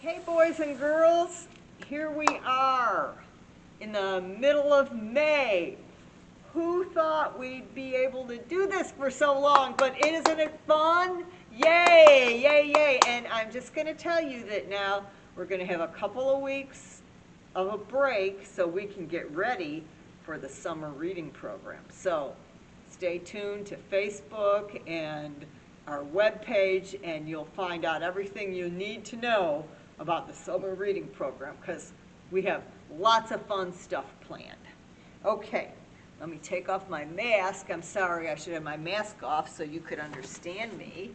Hey boys and girls, here we are in the middle of May. Who thought we'd be able to do this for so long? But isn't it fun? Yay, yay, yay. And I'm just going to tell you that now we're going to have a couple of weeks of a break so we can get ready for the summer reading program. So stay tuned to Facebook and our webpage, and you'll find out everything you need to know about the summer reading program because we have lots of fun stuff planned. Okay, let me take off my mask. I'm sorry, I should have my mask off so you could understand me.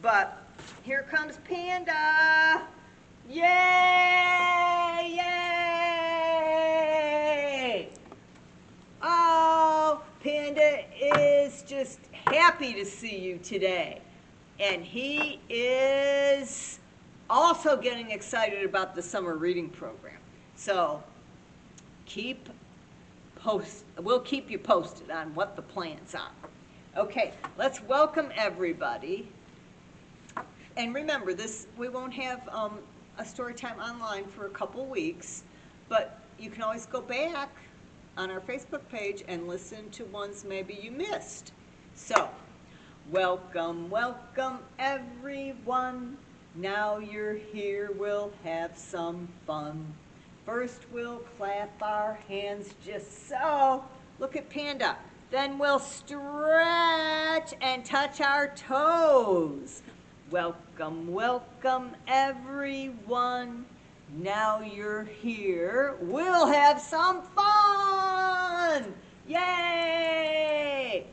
But here comes Panda. Yay! Yay! Oh, Panda is just happy to see you today. And he is also getting excited about the summer reading program. So we'll keep you posted on what the plans are. Okay, let's welcome everybody. And remember, we won't have a story time online for a couple weeks, but you can always go back on our Facebook page and listen to ones maybe you missed. So, welcome, welcome everyone. Now you're here, we'll have some fun. First we'll clap our hands just so. Look at Panda. Then we'll stretch and touch our toes. Welcome, welcome everyone. Now you're here, we'll have some fun. Yay!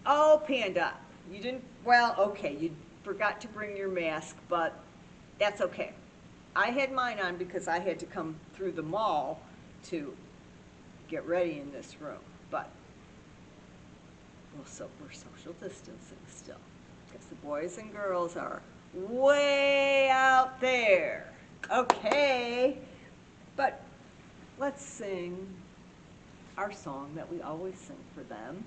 Oh, Panda, you didn't, okay, you forgot to bring your mask, but that's okay. I had mine on because I had to come through the mall to get ready in this room, but we're social distancing still because the boys and girls are way out there. Okay, but let's sing our song that we always sing for them.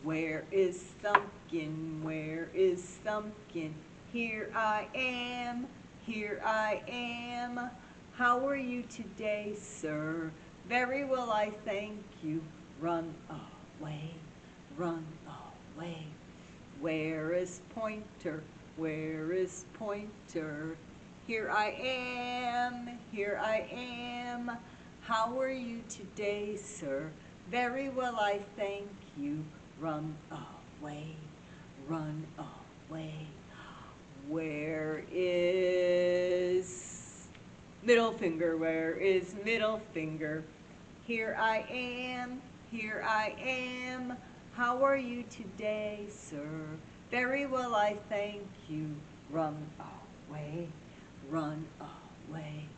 Where is Thumbkin? Where is Thumbkin? Here I am, here I am. How are you today, sir? Very well, I thank you. Run away, run away. Where is Pointer? Where is Pointer? Here I am, here I am. How are you today, sir? Very well, I thank you. Run away, run away. Where is middle finger? Where is middle finger? Here I am, here I am. How are you today, sir? Very well, I thank you. Run away, run away.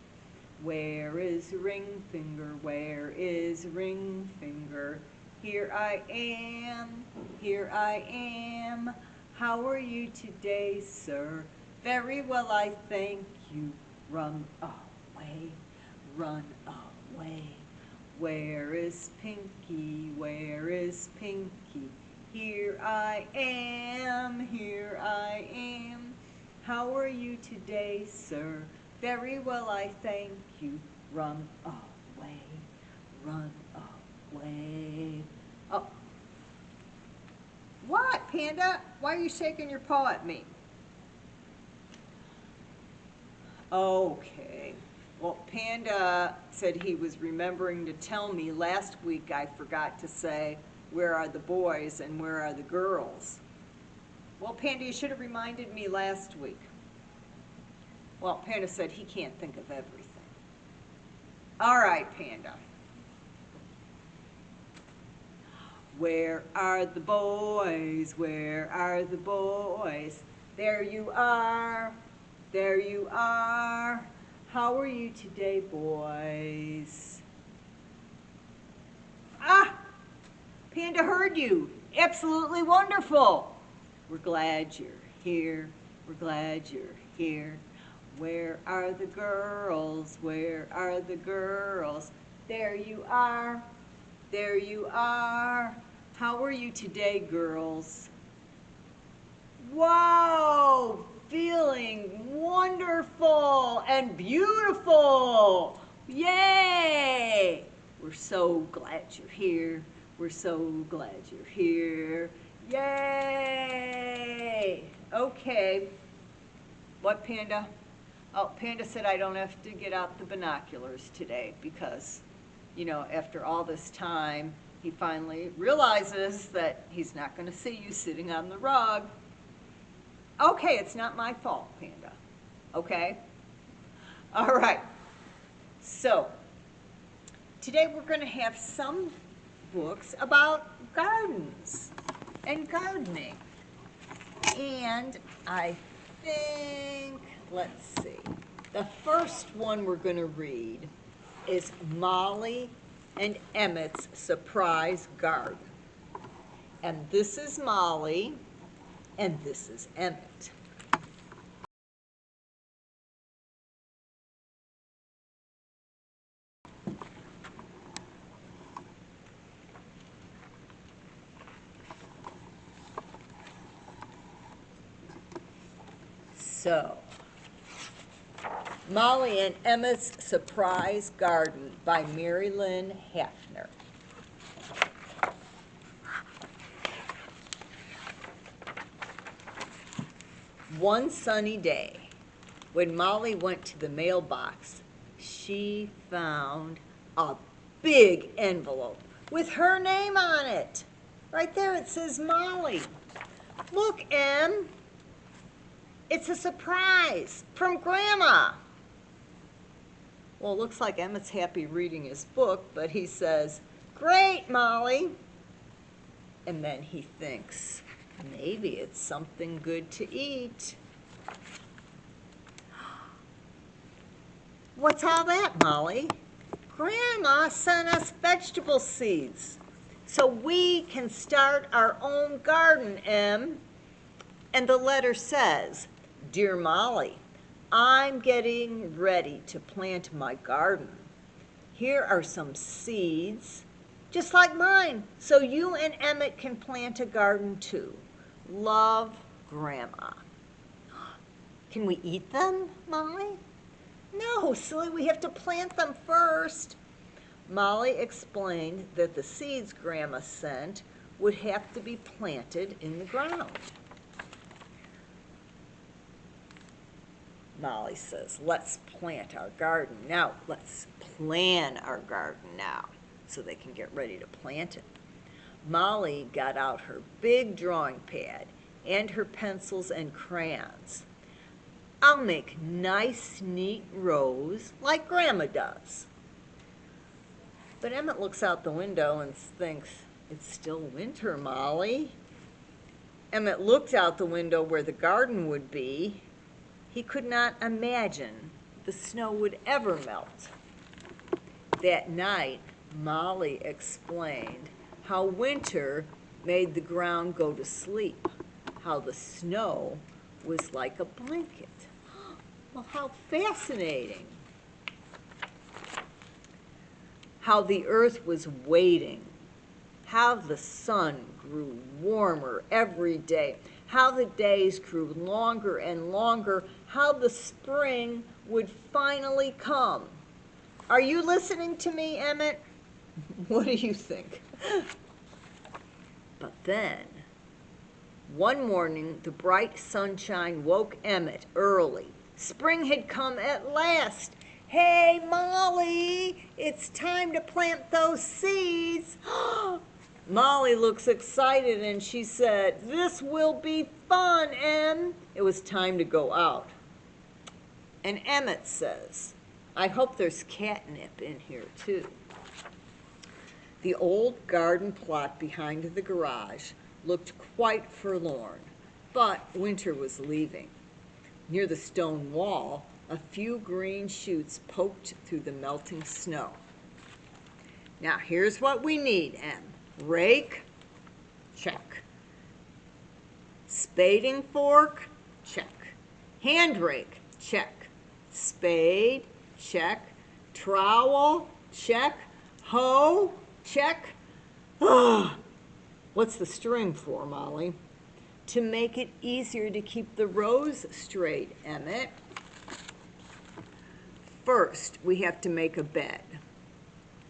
Where is ring finger? Where is ring finger? Here I am, here I am. How are you today, sir? Very well, I thank you. Run away, run away. Where is Pinky? Where is Pinky? Here I am, here I am. How are you today, sir? Very well, I thank you. Run away, run away. Oh. What, Panda? Why are you shaking your paw at me? Okay. Well, Panda said he was remembering to tell me last week I forgot to say, where are the boys and where are the girls? Well, Panda, you should have reminded me last week. Well, Panda said he can't think of everything. All right, Panda. Where are the boys? Where are the boys? There you are. There you are. How are you today, boys? Ah! Panda heard you. Absolutely wonderful. We're glad you're here. We're glad you're here. Where are the girls? Where are the girls? There you are. There you are. How are you today, girls? Wow, feeling wonderful and beautiful. Yay! We're so glad you're here. We're so glad you're here. Yay! Okay. What, Panda? Oh, Panda said I don't have to get out the binoculars today because, after all this time, he finally realizes that he's not going to see you sitting on the rug. Okay, it's not my fault, Panda. Okay? All right. So, today we're going to have some books about gardens and gardening. And I think, let's see, the first one we're going to read is Molly and Emmett's Surprise Garden. And this is Molly, and this is Emmett. So, Molly and Emmett's Surprise Garden by Mary Lynn Hafner. One sunny day, when Molly went to the mailbox, she found a big envelope with her name on it. Right there it says Molly. Look, Em. It's a surprise from Grandma. Well, it looks like Emmett's happy reading his book, but he says, "Great, Molly." And then he thinks, maybe it's something good to eat. What's all that, Molly? Grandma sent us vegetable seeds so we can start our own garden, Em. And the letter says, "Dear Molly, I'm getting ready to plant my garden. Here are some seeds, just like mine, so you and Emmett can plant a garden too. Love, Grandma." Can we eat them, Molly? No, silly, we have to plant them first. Molly explained that the seeds Grandma sent would have to be planted in the ground. Molly says, "Let's plant our garden now. Let's plan our garden now," so they can get ready to plant it. Molly got out her big drawing pad and her pencils and crayons. "I'll make nice, neat rows like Grandma does." But Emmett looks out the window and thinks, "It's still winter, Molly." Emmett looked out the window where the garden would be. He could not imagine the snow would ever melt. That night, Molly explained how winter made the ground go to sleep, how the snow was like a blanket. Well, how fascinating. How the earth was waiting, how the sun grew warmer every day, how the days grew longer and longer, how the spring would finally come. Are you listening to me, Emmett? What do you think? But then, one morning, the bright sunshine woke Emmett early. Spring had come at last. "Hey, Molly, it's time to plant those seeds." Molly looks excited and she said, "This will be fun, Em." It was time to go out. And Emmett says, "I hope there's catnip in here too." The old garden plot behind the garage looked quite forlorn, but winter was leaving. Near the stone wall, a few green shoots poked through the melting snow. "Now here's what we need, Em. Rake, check. Spading fork, check. Hand rake, check. Spade, check. Trowel, check. Hoe, check." What's the string for, Molly? to make it easier to keep the rows straight, Emmett, first we have to make a bed.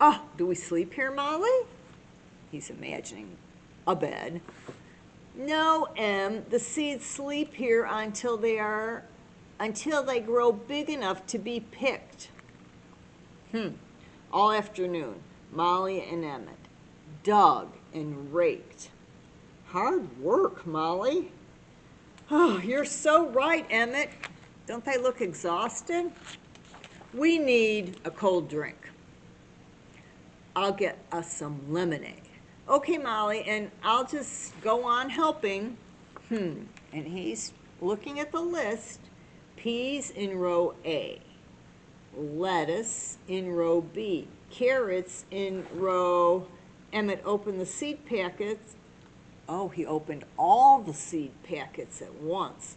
Oh, do we sleep here, Molly? He's imagining a bed. No, Em, the seeds sleep here until they grow big enough to be picked. All afternoon, Molly and Emmett dug and raked. Hard work, Molly. Oh, you're so right, Emmett. Don't they look exhausted? We need a cold drink. I'll get us some lemonade. Okay, Molly, and I'll just go on helping. And he's looking at the list. Peas in row A. Lettuce in row B. Carrots in row... Emmett opened the seed packets. Oh, he opened all the seed packets at once.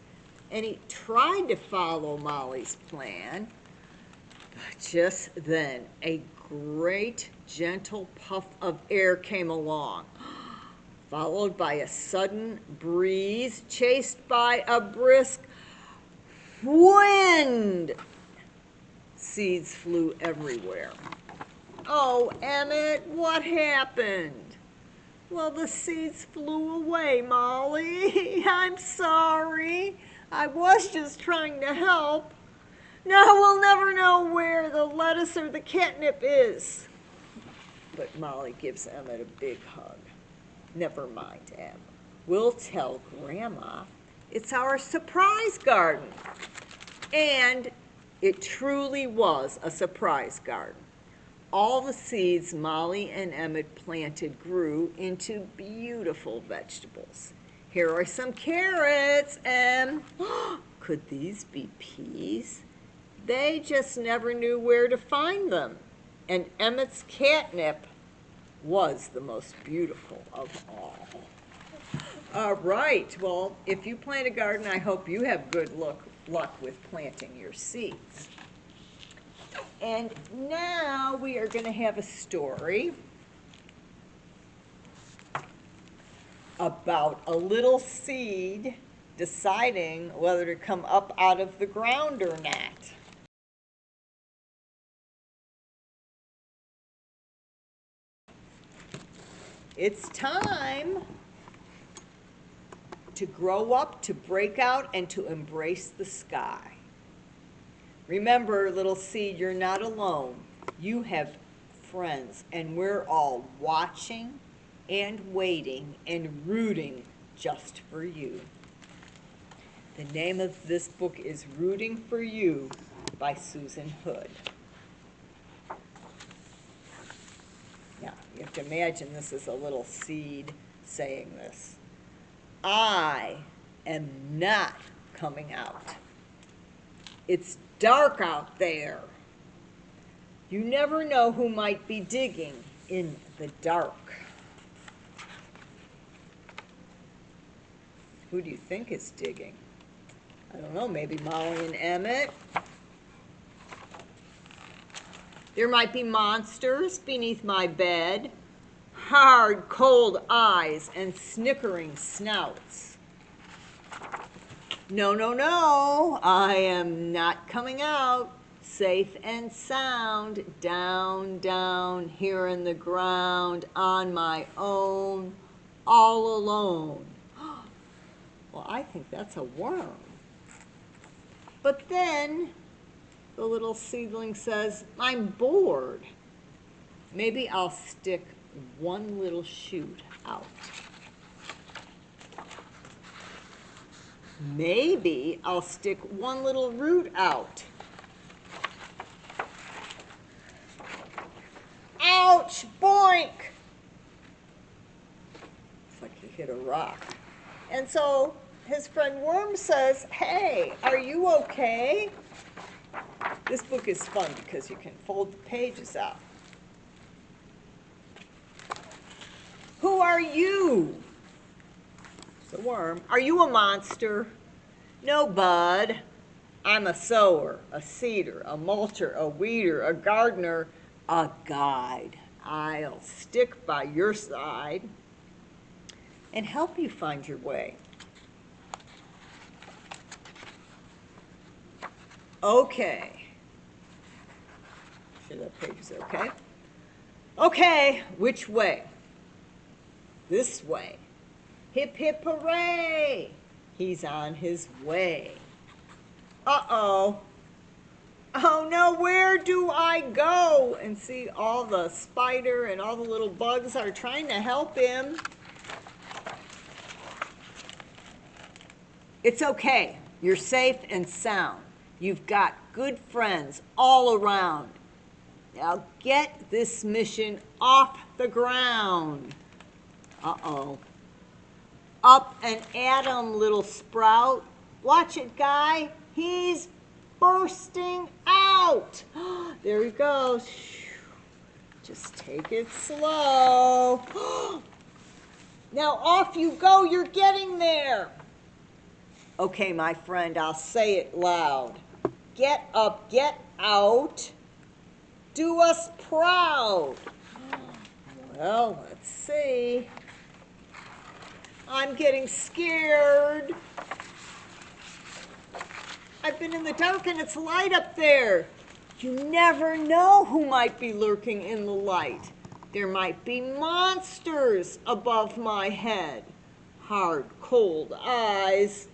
And he tried to follow Molly's plan. But just then, a great gentle puff of air came along, followed by a sudden breeze, chased by a brisk wind. Seeds flew everywhere. Oh, Emmett, what happened? Well, the seeds flew away, Molly. I'm sorry. I was just trying to help. Now we'll never know where the lettuce or the catnip is. But Molly gives Emmett a big hug. Never mind, Em. We'll tell Grandma it's our surprise garden. And it truly was a surprise garden. All the seeds Molly and Emmett planted grew into beautiful vegetables. Here are some carrots, and could these be peas? They just never knew where to find them. And Emmett's catnip was the most beautiful of all. All right, well, if you plant a garden, I hope you have good luck with planting your seeds. And now we are going to have a story about a little seed deciding whether to come up out of the ground or not. It's time to grow up, to break out, and to embrace the sky. Remember, little seed, you're not alone. You have friends, and we're all watching and waiting and rooting just for you. The name of this book is Rooting for You by Susan Hood. Now, you have to imagine this is a little seed saying this. I am not coming out. It's dark out there. You never know who might be digging in the dark. Who do you think is digging? I don't know, maybe Molly and Emmett. There might be monsters beneath my bed, hard, cold eyes and snickering snouts. No, no, no, I am not coming out. Safe and sound, down, down, here in the ground, on my own, all alone. Well, I think that's a worm. But then the little seedling says, I'm bored. Maybe I'll stick one little shoot out. Maybe I'll stick one little root out. Ouch! Boink! It's like he hit a rock. And so his friend Worm says, hey, are you okay? This book is fun because you can fold the pages out. Who are you? The worm. Are you a monster? No, bud. I'm a sower, a seeder, a mulcher, a weeder, a gardener, a guide. I'll stick by your side and help you find your way. Okay. Sure that page is okay. Okay, which way? This way. Hip, hip, hooray! He's on his way. Uh-oh. Oh no, where do I go? And see, all the spider and all the little bugs are trying to help him. It's okay. You're safe and sound. You've got good friends all around. Now get this mission off the ground. Uh-oh. Up and at 'em, little sprout. Watch it, guy. He's bursting out. There he goes. Just take it slow. Now off you go. You're getting there. Okay, my friend, I'll say it loud. Get up, get out. Do us proud. Well, let's see. I'm getting scared. I've been in the dark and it's light up there. You never know who might be lurking in the light. There might be monsters above my head. Hard, cold eyes.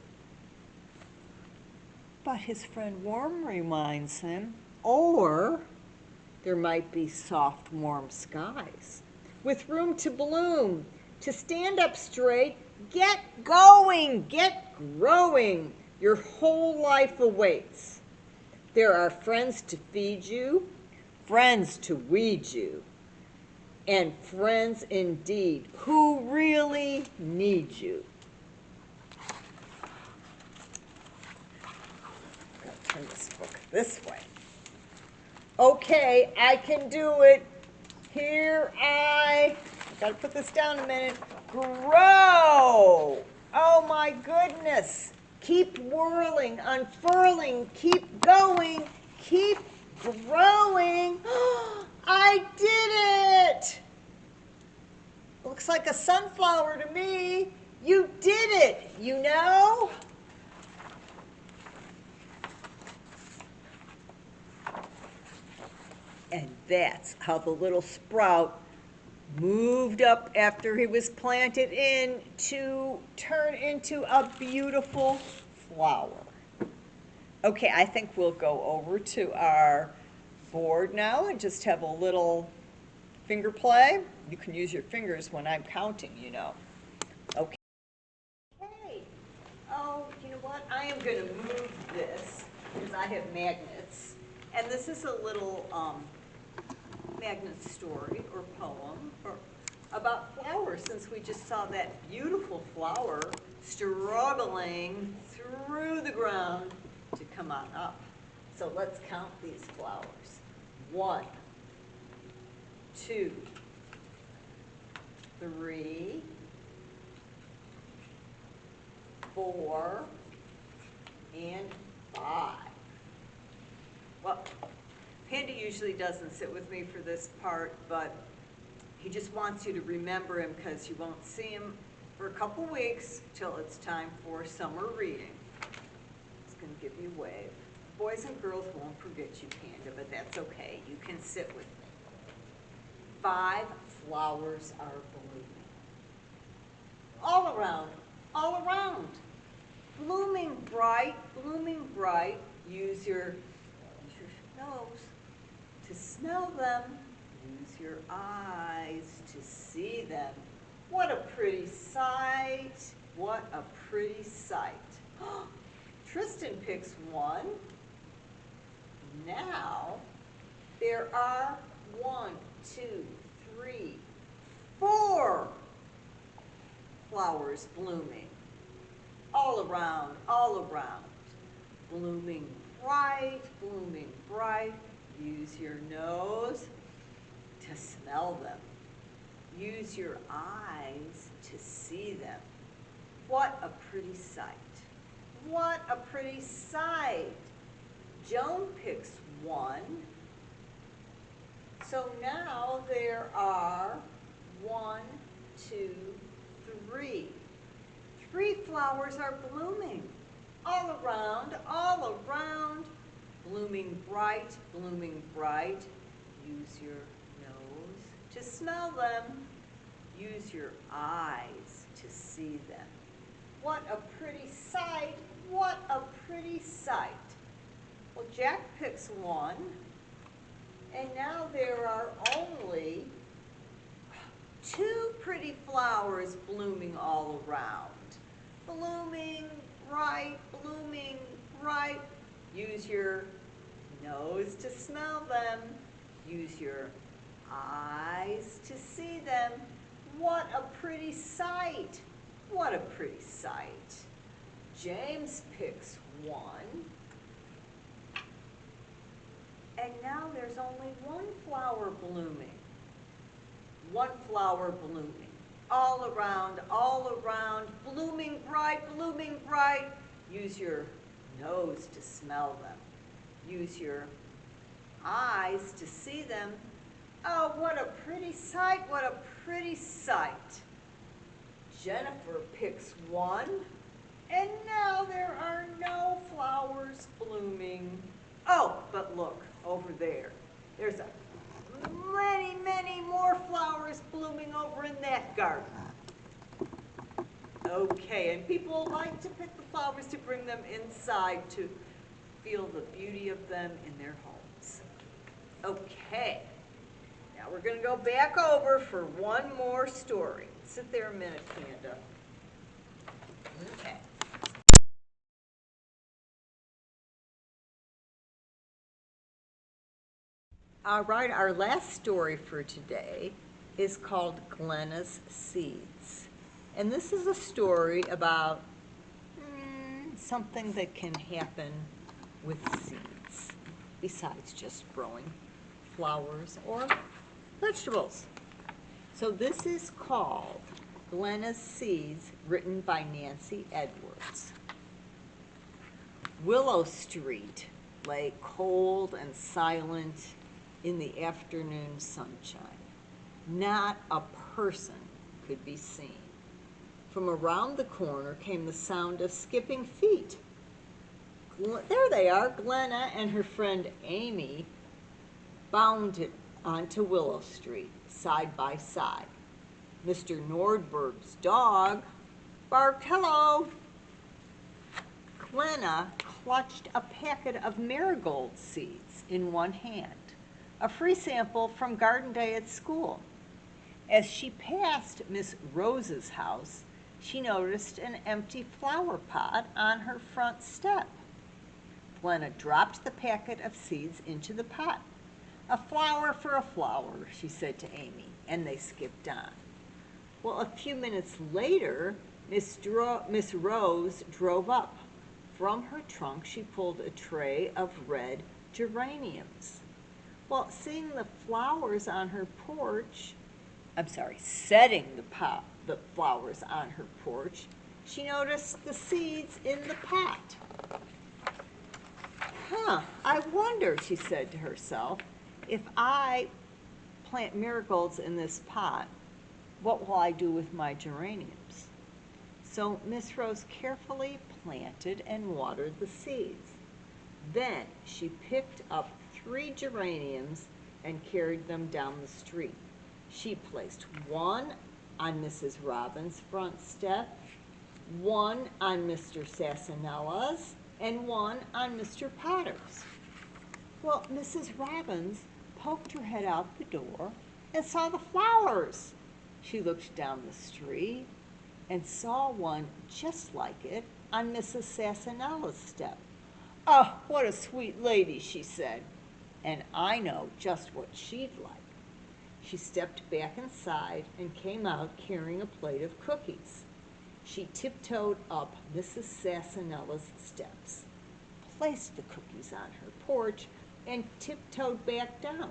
But his friend Worm reminds him, or there might be soft, warm skies with room to bloom, to stand up straight. Get going, get growing. Your whole life awaits. There are friends to feed you, friends to weed you, and friends indeed who really need you. I'm going to turn this book this way. Okay, I can do it. Here I gotta put this down a minute. Grow! Oh my goodness! Keep whirling, unfurling, keep going, keep growing. I did it! Looks like a sunflower to me. You did it, you know? And that's how the little sprout moved up after he was planted in to turn into a beautiful flower. Okay, I think we'll go over to our board now and just have a little finger play. You can use your fingers when I'm counting, you know. Okay. Hey, oh, you know what? I am going to move this because I have magnets. And this is a little magnet story or poem or about flowers, since we just saw that beautiful flower struggling through the ground to come on up. So let's count these flowers. 1, 2, 3, 4, and 5. Well, Panda usually doesn't sit with me for this part, but he just wants you to remember him because you won't see him for a couple weeks till it's time for summer reading. He's going to give you a wave. Boys and girls won't forget you, Panda, but that's okay. You can sit with me. 5 flowers are blooming. All around, all around. Blooming bright, blooming bright. Use your nose to smell them. Use your eyes to see them. What a pretty sight. What a pretty sight. Tristan picks one. Now, there are 1, 2, 3, 4 flowers blooming. All around, all around. Blooming bright, blooming bright. Use your nose to smell them. Use your eyes to see them. What a pretty sight. What a pretty sight. Joan picks one. So now there are 1, 2, 3. 3 flowers are blooming. All around, bright, blooming bright. Use your nose to smell them. Use your eyes to see them. What a pretty sight, what a pretty sight. Well, Jack picks one, and now there are only 2 pretty flowers blooming all around. Blooming bright, blooming bright. Use your nose to smell them. Use your eyes to see them. What a pretty sight. What a pretty sight. James picks one. And now there's only 1 flower blooming. 1 flower blooming. All around, blooming bright, blooming bright. Use your nose to smell them. Use your eyes to see them. Oh, what a pretty sight, what a pretty sight. Jennifer picks one, and now there are no flowers blooming. Oh, but look, over there. There's many, many more flowers blooming over in that garden. Okay, and people like to pick the flowers to bring them inside to feel the beauty of them in their homes. Okay, now we're going to go back over for one more story. Sit there a minute, Panda. Okay. All right, our last story for today is called Glenna's Seeds. And this is a story about something that can happen with seeds, besides just growing flowers or vegetables. So this is called Glenna's Seeds, written by Nancy Edwards. Willow Street lay cold and silent in the afternoon sunshine. Not a person could be seen. From around the corner came the sound of skipping feet. There they are, Glenna and her friend Amy bounded onto Willow Street, side by side. Mr. Nordberg's dog barked hello. Glenna clutched a packet of marigold seeds in one hand, a free sample from Garden Day at school. As she passed Miss Rose's house, she noticed an empty flower pot on her front step. Glenna dropped the packet of seeds into the pot. A flower for a flower, she said to Amy, and they skipped on. Well, a few minutes later, Miss Rose drove up. From her trunk, she pulled a tray of red geraniums. Well, seeing the flowers on her porch, setting the flowers on her porch, she noticed the seeds in the pot. I wonder, she said to herself, if I plant marigolds in this pot, what will I do with my geraniums? So Miss Rose carefully planted and watered the seeds. Then she picked up 3 geraniums and carried them down the street. She placed one on Mrs. Robin's front step, one on Mr. Sassanella's, and one on Mr. Potter's. Well, Mrs. Robbins poked her head out the door and saw the flowers. She looked down the street and saw one just like it on Mrs. Sassanella's step. Oh, what a sweet lady, she said, and I know just what she'd like. She stepped back inside and came out carrying a plate of cookies. She tiptoed up Mrs. Sassanella's steps, placed the cookies on her porch, and tiptoed back down.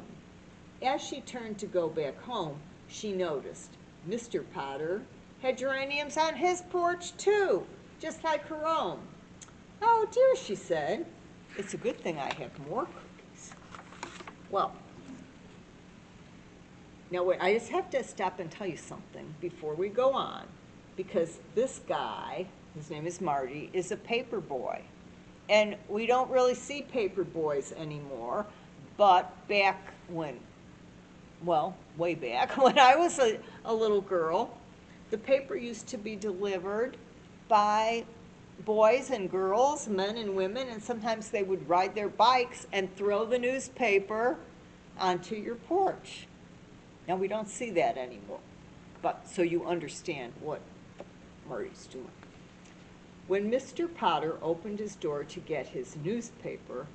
As she turned to go back home, she noticed Mr. Potter had geraniums on his porch too, just like her own. Oh dear, she said, it's a good thing I have more cookies. Well, now wait, I just have to stop and tell you something before we go on, because this guy, his name is Marty, is a paper boy. And we don't really see paper boys anymore, but back when, well, way back, when I was a little girl, the paper used to be delivered by boys and girls, men and women, and sometimes they would ride their bikes and throw the newspaper onto your porch. Now, we don't see that anymore, but so you understand what Marty's doing. When Mr. Potter opened his door to get his newspaper,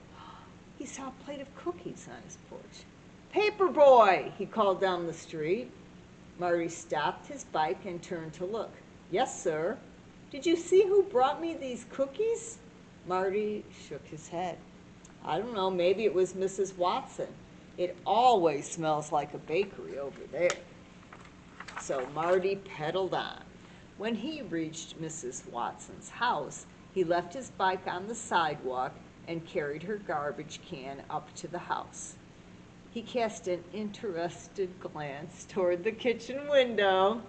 he saw a plate of cookies on his porch. "Paper boy," he called down the street. Marty stopped his bike and turned to look. "Yes, sir. Did you see who brought me these cookies?" Marty shook his head. "I don't know, maybe it was Mrs. Watson. It always smells like a bakery over there." So Marty pedaled on. When he reached Mrs. Watson's house, he left his bike on the sidewalk and carried her garbage can up to the house. He cast an interested glance toward the kitchen window.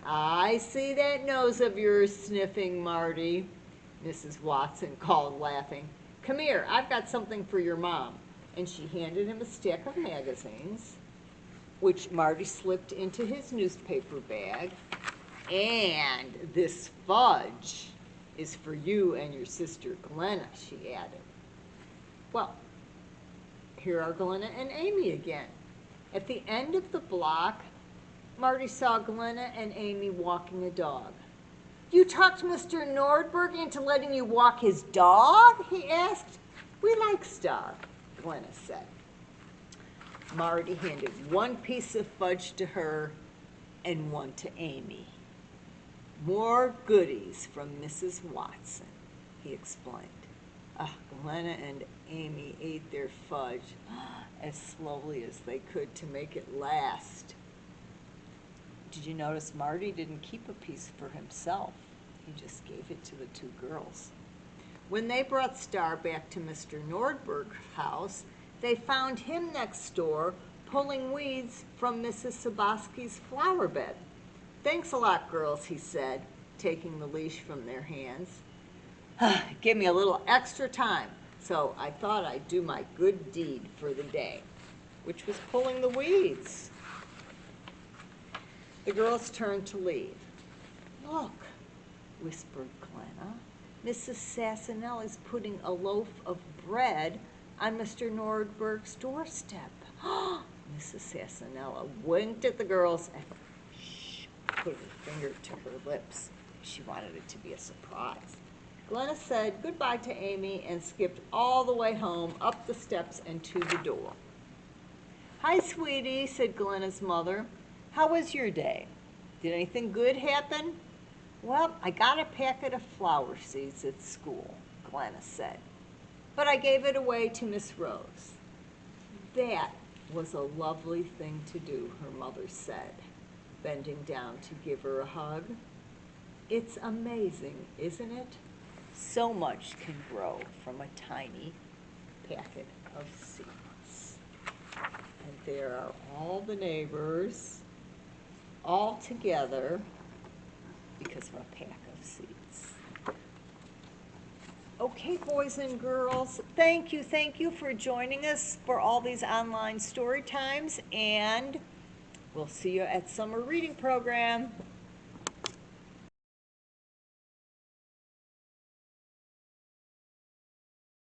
"I see that nose of yours sniffing, Marty," Mrs. Watson called, laughing. "Come here, I've got something for your mom." And she handed him a stack of magazines, which Marty slipped into his newspaper bag. "And this fudge is for you and your sister Glenna," she added. Well, here are Glenna and Amy again. At the end of the block, Marty saw Glenna and Amy walking a dog. "You talked Mr. Nordberg into letting you walk his dog?" he asked. "We like Star," Glenna said. Marty handed one piece of fudge to her and one to Amy. "More goodies from Mrs. Watson," he explained. Glenna and Amy ate their fudge as slowly as they could to make it last. Did you notice Marty didn't keep a piece for himself? He just gave it to the two girls. When they brought Star back to Mr. Nordberg's house, they found him next door pulling weeds from Mrs. Sabaski's flower bed. "Thanks a lot, girls," he said, taking the leash from their hands. "Give me a little extra time, so I thought I'd do my good deed for the day," which was pulling the weeds. The girls turned to leave. "Look," whispered Glenna, "Mrs. Sassanell is putting a loaf of bread on Mr. Nordberg's doorstep." Mrs. Sassanella winked at the girls and put her finger to her lips. She wanted it to be a surprise. Glenna said goodbye to Amy and skipped all the way home, up the steps and to the door. "Hi, sweetie," said Glenna's mother. "How was your day? Did anything good happen?" "Well, I got a packet of flower seeds at school," Glenna said, "but I gave it away to Miss Rose." "That was a lovely thing to do," her mother said, bending down to give her a hug. "It's amazing, isn't it? So much can grow from a tiny packet of seeds." And there are all the neighbors all together because of a pack of seeds. Okay, boys and girls, thank you for joining us for all these online story times, and we'll see you at summer reading program.